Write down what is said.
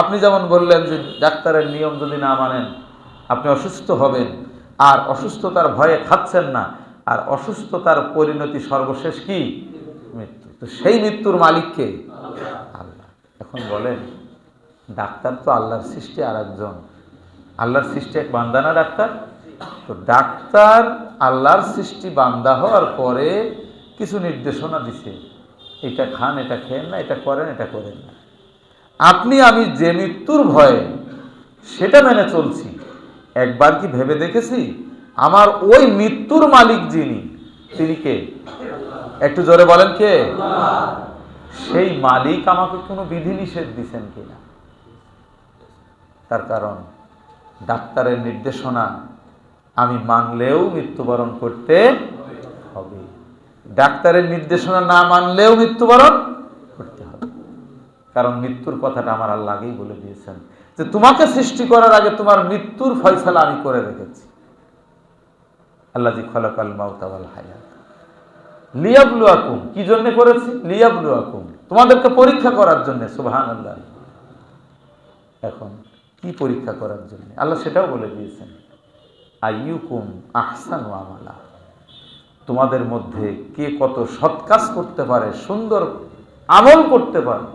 আপনি যেমন বললেন যে ডাক্তারের নিয়ম যদি না মানেন আপনি অসুস্থ হবেন, আর অসুস্থতার ভয়ে খাচ্ছেন না, আর অসুস্থতার পরিণতি সর্বশেষ কি? মৃত্যু। তো সেই মৃত্যুর মালিককে আল্লাহ। এখন বলেন, ডাক্তার তো আল্লাহর সৃষ্টি, আর একজন আল্লাহর সৃষ্টি এক বান্দা না ডাক্তার? তো ডাক্তার আল্লাহর সৃষ্টি বান্দা হওয়ার পরে কিছু নির্দেশনা দিছে, এটা খান, এটা খেয়েন না, এটা করেন, এটা করেন না। আপনি আমি যে মৃত্যুর ভয়ে সেটা মেনে চলছি, একবার কি ভেবে দেখেছি আমার ওই মৃত্যুর মালিক যিনি, তিনি কে? একটু জোরে বলেন কে? সেই মালিক আমাকে কোনো বিধি নিষেধ দিচ্ছেন কিনা। তার কারণ ডাক্তারের নির্দেশনা আমি মানলেও মৃত্যুবরণ করতে হবে, ডাক্তারের নির্দেশনা না মানলেও মৃত্যুবরণ করতে হবে। কারণ মৃত্যুর কথাটা আমার আল্লাহ আগেই বলে দিয়েছেন যে তোমাকে সৃষ্টি করার আগে তোমার মৃত্যুর ফয়সালা আমি করে রেখেছি। আল্লাযী খালাকাল মাউতা ওয়াল হায়াত লিয়াবলুয়াকুম, কি জন্য করেছি? লিয়াবলুয়াকুম, তোমাদেরকে পরীক্ষা করার জন্য। সুবহানাল্লাহ। এখন কি পরীক্ষা করার জন্য? আল্লাহ সেটাও বলে দিয়েছেন, আইয়ুকুম আহসানু আমালা, তোমাদের মধ্যে কে কত সৎ কাজ করতে পারে, সুন্দর আমল করতে পারে।